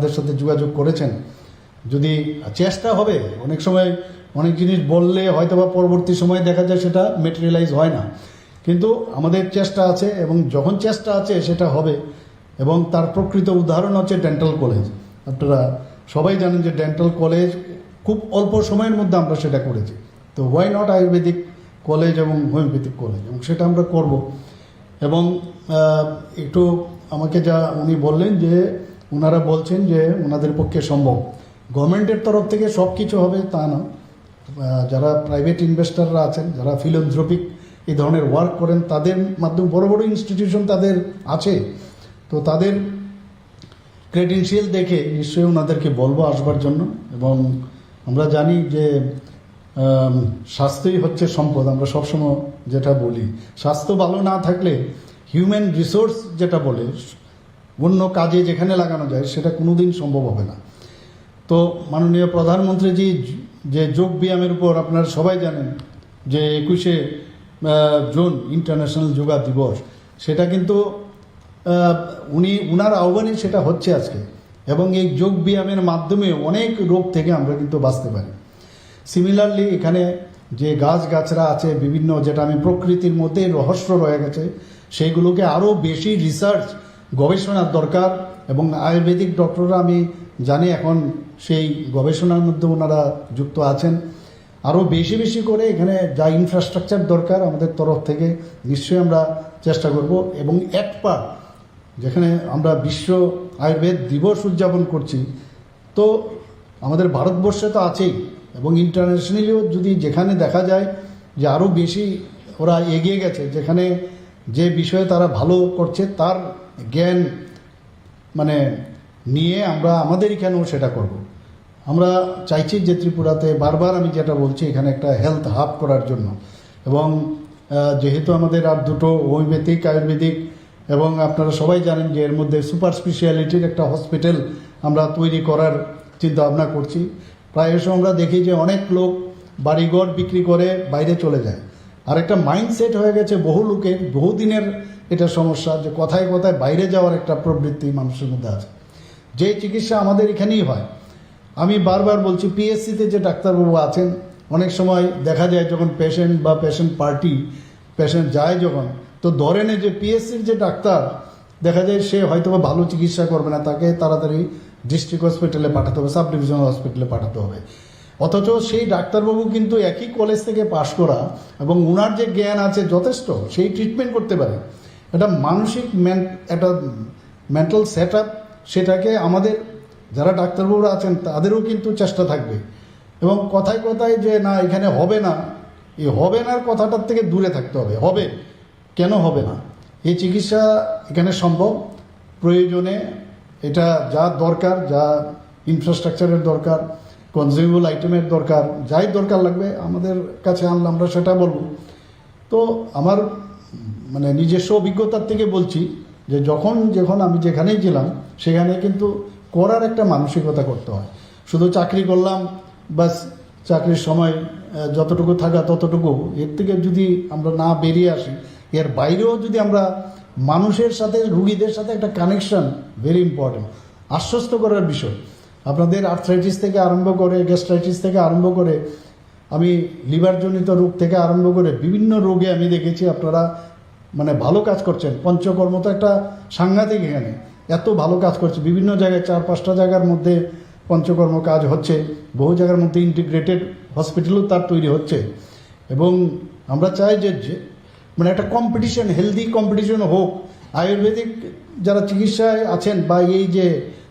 আমাদের সাথে যোগাযোগ করেছেন। যদি চেষ্টা হবে, অনেক সময় অনেক জিনিস বললে হয়তো বা পরবর্তী সময়ে দেখা যায় সেটা মেটেরিয়ালাইজ হয় না, কিন্তু আমাদের চেষ্টা আছে এবং যখন চেষ্টা আছে সেটা হবে। এবং তার প্রকৃত উদাহরণ হচ্ছে ডেন্টাল কলেজ। আপনারা সবাই জানেন যে ডেন্টাল কলেজ খুব অল্প সময়ের মধ্যে আমরা সেটা করেছি। তো হোয়াই নট আয়ুর্বেদিক কলেজ এবং হোমিওপ্যাথিক কলেজ, এবং সেটা আমরা করব। এবং একটু আমাকে যা উনি বললেন যে ওনারা বলছেন যে ওনাদের পক্ষে সম্ভব, গভর্নমেন্টের তরফ থেকে সব কিছু হবে তা না, যারা প্রাইভেট ইনভেস্টাররা আছেন, যারা ফিলান্থ্রপিক এই ধরনের ওয়ার্ক করেন, তাদের মাধ্যমে বড় বড় ইনস্টিটিউশন তাদের আছে, তো তাদের ক্রেডেনশিয়াল দেখে নিশ্চয়ই ওনাদেরকে বলবো আসবার জন্য। এবং আমরা জানি যে স্বাস্থ্যই হচ্ছে সম্পদ, আমরা সবসময় যেটা বলি, স্বাস্থ্য ভালো না থাকলে হিউম্যান রিসোর্স যেটা বলে অন্য কাজে যেখানে লাগানো যায় সেটা কোনোদিন সম্ভব হবে না। তো মাননীয় প্রধানমন্ত্রীজি যে যোগ ব্যায়ামের উপর আপনারা সবাই জানেন যে 21শে জুন ইন্টারন্যাশনাল যোগা দিবস, সেটা কিন্তু উনার আহ্বানে সেটা হচ্ছে আজকে। এবং এই যোগ ব্যায়ামের মাধ্যমে অনেক রোগ থেকে আমরা কিন্তু বাঁচতে পারি। সিমিলারলি এখানে যে গাছগাছরা আছে বিভিন্ন, যেটা আমি প্রকৃতির মধ্যে রহস্য রয়ে গেছে, সেইগুলোকে আরও বেশি রিসার্চ গবেষণার দরকার। এবং আয়ুর্বেদিক ডক্টররা আমি জানি এখন সেই গবেষণার মধ্যে ওনারা যুক্ত আছেন। আরও বেশি বেশি করে এখানে যা ইনফ্রাস্ট্রাকচার দরকার আমাদের তরফ থেকে নিশ্চয়ই আমরা চেষ্টা করব। এবং একপা যেখানে আমরা বিশ্ব আয়ুর্বেদ দিবস উদযাপন করছি, তো আমাদের ভারতবর্ষে তো আছেই, এবং ইন্টারন্যাশনালিও যদি যেখানে দেখা যায় যে আরও বেশি ওরা এগিয়ে গেছে, যেখানে যে বিষয়ে তারা ভালো করছে তার জ্ঞান মানে নিয়ে আমরা আমাদের এখানেও সেটা করব। আমরা চাইছি যে ত্রিপুরাতে, বারবার আমি যেটা বলছি, এখানে একটা হেলথ হাব করার জন্য। এবং যেহেতু আমাদের আর দুটো হোমিওপ্যাথিক আয়ুর্বেদিক, এবং আপনারা সবাই জানেন যে এর মধ্যে সুপার স্পেশালিটির একটা হসপিটাল আমরা তৈরি করার চিন্তা ভাবনা করছি। প্রায়শ আমরা দেখি যে অনেক লোক বাড়িঘর বিক্রি করে বাইরে চলে যায়। আর একটা মাইন্ডসেট হয়ে গেছে বহু লোকের, বহুদিনের এটা সমস্যা, যে কথায় কথায় বাইরে যাওয়ার একটা প্রবৃত্তি মানুষের মধ্যে আছে। যে চিকিৎসা আমাদের এখানেই হয়, আমি বারবার বলছি, পিএসসিতে যে ডাক্তারবাবু আছেন, অনেক সময় দেখা যায় যখন পেশেন্ট বা পেশেন্ট পার্টি পেশেন্ট যায় যখন, তো ধরে নেয় যে পিএসসির যে ডাক্তার দেখা যায় সে হয়তো ভালো চিকিৎসা করবে না, তাকে তাড়াতাড়ি ডিস্ট্রিক্ট হসপিটালে পাঠাতে হবে, সাব ডিভিশনাল হসপিটালে পাঠাতে হবে। অথচ সেই ডাক্তারবাবু কিন্তু একই কলেজ থেকে পাশ করা, এবং ওনার যে জ্ঞান আছে যথেষ্ট, সেই ট্রিটমেন্ট করতে পারে। এটা মানসিক একটা মেন্টাল সেট আপ, সেটাকে আমাদের যারা ডাক্তারবাবুরা আছেন তাদেরও কিন্তু চেষ্টা থাকবে। এবং কথায় কথায় যে না এখানে হবে না, এই হবে নার কথাটার থেকে দূরে থাকতে হবে। হবে, কেন হবে না? এই চিকিৎসা এখানে সম্ভব। প্রয়োজনে এটা যা দরকার, যা ইনফ্রাস্ট্রাকচারের দরকার, কনজিউমেবল আইটেমের দরকার, যাই দরকার লাগবে আমাদের কাছে আনলে আমরা সেটা বলবো। তো আমার মানে নিজস্ব অভিজ্ঞতার থেকে বলছি যে যখন আমি যেখানেই ছিলাম সেখানে কিন্তু করার একটা মানসিকতা করতে হয়। শুধু চাকরি করলাম বাস, চাকরির সময় যতটুকু থাকা ততটুকু, এর থেকে যদি আমরা না বেরিয়ে আসি, এর বাইরেও যদি আমরা মানুষের সাথে, রুগীদের সাথে একটা কানেকশন ভেরি ইম্পর্টেন্ট। আশ্বস্ত করার বিষয়, আপনাদের আর্থ্রাইটিস থেকে আরম্ভ করে, গ্যাস্ট্রাইটিস থেকে আরম্ভ করে, আমি লিভারজনিত রোগ থেকে আরম্ভ করে বিভিন্ন রোগে আমি দেখেছি আপনারা মানে ভালো কাজ করছেন। পঞ্চকর্ম তো একটা সাংঘাতিক, এখানে এত ভালো কাজ করছে বিভিন্ন জায়গায়, 4-5টা জায়গার মধ্যে পঞ্চকর্ম কাজ হচ্ছে, বহু জায়গার মধ্যে ইন্টিগ্রেটেড হসপিটালও তার তৈরি হচ্ছে। এবং আমরা চাই যে মানে একটা কম্পিটিশন, হেলদি কম্পিটিশন হোক। আয়ুর্বেদিক যারা চিকিৎসায় আছেন বা এই যে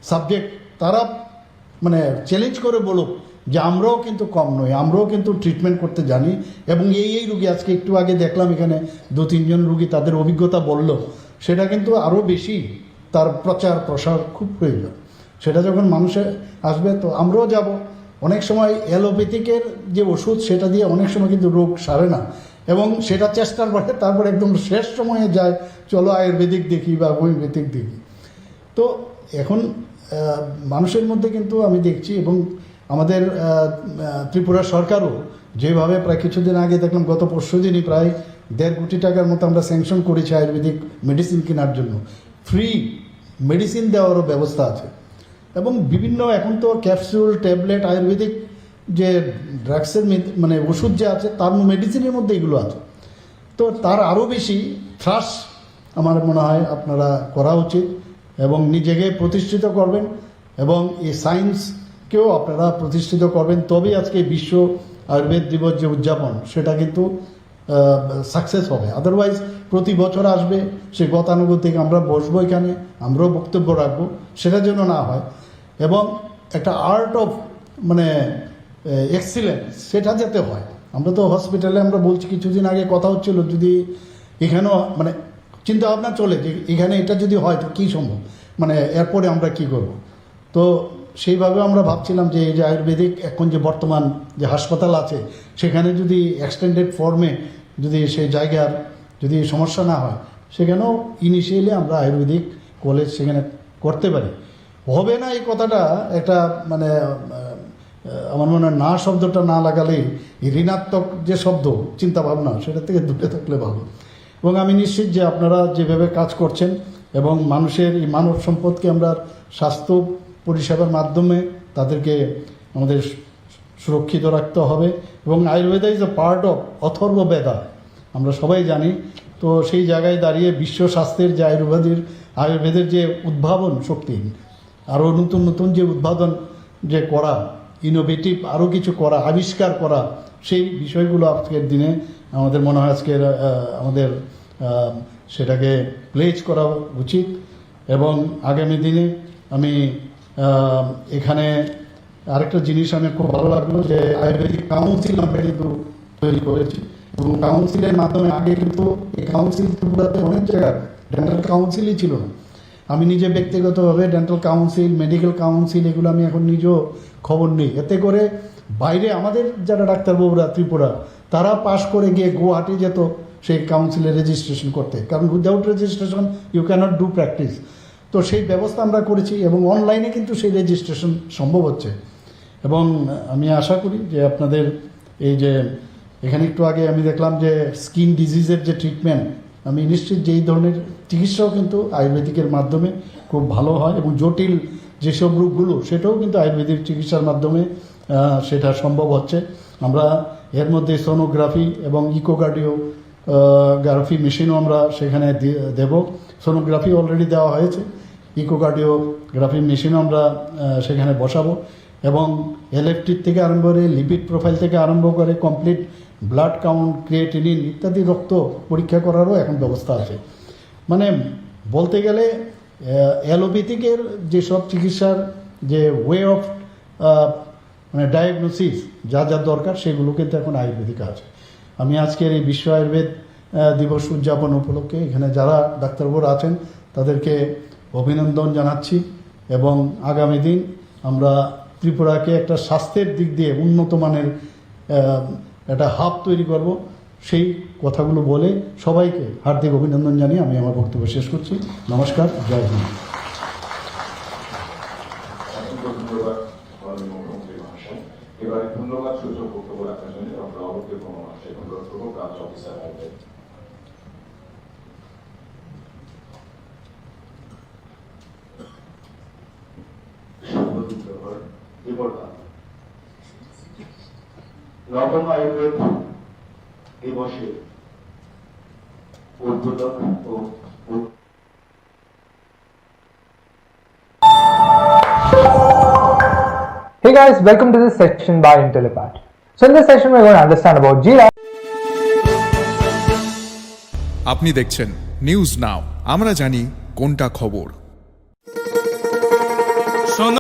সাবজেক্ট, তারা মানে চ্যালেঞ্জ করে বলুক যে আমরাও কিন্তু কম নই, আমরাও কিন্তু ট্রিটমেন্ট করতে জানি। এবং এই রুগী আজকে একটু আগে দেখলাম এখানে 2-3 জন রুগী তাদের অভিজ্ঞতা বলল, সেটা কিন্তু আরও বেশি তার প্রচার প্রসার খুব প্রয়োজন। সেটা যখন মানুষে আসবে তো আমরাও যাব। অনেক সময় অ্যালোপ্যাথিকের যে ওষুধ সেটা দিয়ে অনেক সময় কিন্তু রোগ সারে না, এবং সেটা চেষ্টার পরে তারপর একদম শেষ সময়ে যায় চলো আয়ুর্বেদিক দেখি বা হোমিওপ্যাথিক দেখি। তো এখন মানুষের মধ্যে কিন্তু আমি দেখছি, এবং আমাদের ত্রিপুরা সরকারও যেভাবে প্রায় কিছুদিন আগে দেখলাম, গত পরশুদিনই প্রায় 1.5 কোটি টাকার মতো আমরা স্যাংশন করেছি আয়ুর্বেদিক মেডিসিন কেনার জন্য। ফ্রি মেডিসিন দেওয়ারও ব্যবস্থা আছে। এবং বিভিন্ন এখন তো ক্যাপসুল ট্যাবলেট আয়ুর্বেদিক যে ড্রাগসের মানে ওষুধ যে আছে তার মেডিসিনের মধ্যে এগুলো আছে। তো তার আরও বেশি থ্রাস আমার মনে হয় আপনারা করা উচিত এবং নিজেকে প্রতিষ্ঠিত করবেন এবং এই সায়েন্সকেও আপনারা প্রতিষ্ঠিত করবেন, তবেই আজকে বিশ্ব আয়ুর্বেদ দিবস যে উদযাপন সেটা কিন্তু সাকসেস হবে। আদারওয়াইজ প্রতি বছর আসবে সে গতানুগতিক আমরা বসবো এখানে, আমরাও বক্তব্য রাখবো, সেটা যেন না হয়। এবং একটা আর্ট অফ মানে এক্সিলেন্স সেটা যাতে হয়। আমরা তো হসপিটালে আমরা বলছি, কিছুদিন আগে কথা হচ্ছিল যদি এখানেও মানে চিন্তা ভাবনা চলে যে এখানে এটা যদি হয় তো কী সম্ভব, মানে এরপরে আমরা কি করব। তো সেইভাবে আমরা ভাবছিলাম যে এই যে আয়ুর্বেদিক এখন যে বর্তমান যে হাসপাতাল আছে সেখানে যদি এক্সটেন্ডেড ফর্মে যদি সেই জায়গার যদি সমস্যা না হয় সেখানেও ইনিশিয়ালি আমরা আয়ুর্বেদিক কলেজ সেখানে করতে পারি। হবে না এই কথাটা একটা মানে আমার মনে হয় না শব্দটা না লাগালেই ঋণাত্মক যে শব্দ চিন্তাভাবনা সেটা থেকে দূরে থাকলে ভালো। এবং আমি নিশ্চিত যে আপনারা যেভাবে কাজ করছেন এবং মানুষের এই মানব সম্পদকে আমরা স্বাস্থ্য পরিষেবার মাধ্যমে তাদেরকে আমাদের সুরক্ষিত রাখতে হবে। এবং Ayurveda is a part of Atharva Veda, আমরা সবাই জানি। তো সেই জায়গায় দাঁড়িয়ে বিশ্ব স্বাস্থ্যের যে আয়ুর্বেদের যে উদ্ভাবন শক্তি, আরও নতুন নতুন যে উদ্ভাবন যে করা, ইনোভেটিভ আরও কিছু করা, আবিষ্কার করা, সেই বিষয়গুলো আজকের দিনে আমাদের মনে হয় আজকের আমাদের সেটাকে প্লেজ করা উচিত। এবং আগামী দিনে আমি এখানে আরেকটা জিনিস আমি খুব ভালো লাগলো যে আয়ুর্বেদিক কাউন্সিল আমরা কিন্তু তৈরি করেছি এবং কাউন্সিলের মাধ্যমে আগে কিন্তু এই কাউন্সিল ত্রিপুরাতে অনেক জায়গায় ডেন্টাল কাউন্সিলই ছিল না। আমি নিজে ব্যক্তিগতভাবে ডেন্টাল কাউন্সিল, মেডিকেল কাউন্সিল এগুলো আমি এখন নিজেও খবর নিই। এতে করে বাইরে আমাদের যারা ডাক্তারবাবুরা ত্রিপুরা তারা পাশ করে গিয়ে গুয়াহাটি যেত সেই কাউন্সিলে রেজিস্ট্রেশন করতে, কারণ without registration you can't do practice. তো সেই ব্যবস্থা আমরা করেছি এবং অনলাইনে কিন্তু সেই রেজিস্ট্রেশন সম্ভব হচ্ছে। এবং আমি আশা করি যে আপনাদের এই যে এখানে একটু আগে আমি দেখলাম যে স্কিন ডিজিজের যে ট্রিটমেন্ট, আমি নিশ্চিত যে এই ধরনের চিকিৎসাও কিন্তু আয়ুর্বেদিকের মাধ্যমে খুব ভালো হয় এবং জটিল যেসব রোগগুলো সেটাও কিন্তু আয়ুর্বেদিক চিকিৎসার মাধ্যমে সেটা সম্ভব হচ্ছে। আমরা এর মধ্যে সোনোগ্রাফি এবং ইকোকার্ডিওগ্রাফি মেশিনও আমরা সেখানে দেব। সোনোগ্রাফি অলরেডি দেওয়া হয়েছে, ইকোকার্ডিওগ্রাফি মেশিনও আমরা সেখানে বসাবো। এবং এলএফটির থেকে আরম্ভ করে লিপিড প্রোফাইল থেকে আরম্ভ করে কমপ্লিট ব্লাড কাউন্ট, ক্রিয়েটিনিন ইত্যাদি রক্ত পরীক্ষা করারও এখন ব্যবস্থা আছে। মানে বলতে গেলে অ্যালোপ্যাথিকের যেসব চিকিৎসার যে ওয়ে অফ মানে ডায়াগনোসিস যা যা দরকার সেগুলো কিন্তু এখন আয়ুর্বেদিক আছে। আমি আজকের এই বিশ্ব আয়ুর্বেদ দিবস উদযাপন উপলক্ষে এখানে যারা ডাক্তারবাবুরা আছেন তাদেরকে অভিনন্দন জানাচ্ছি এবং আগামী দিন আমরা ত্রিপুরাকে একটা স্বাস্থ্যের দিক দিয়ে উন্নত মানের একটা হাব তৈরি করব, সেই কথাগুলো বলে সবাইকে হার্দিক অভিনন্দন জানিয়ে আমি আমার বক্তব্য শেষ করছি। নমস্কার, জয় হিন্দ। এবারে ধন্যবাদ সূচক বক্তব্য রাখার জন্য আমরা অবশ্যই ব্রাঞ্চ অফিসার নবম আয়ুর্বেদ দিবসে উদ্বোধন ও Hey guys, welcome to this section by Intellipaat. So in this section we're going to understand about GRAF. আপনি দেখছেন নিউজ নাও, আমরা জানি কোনটা খবর।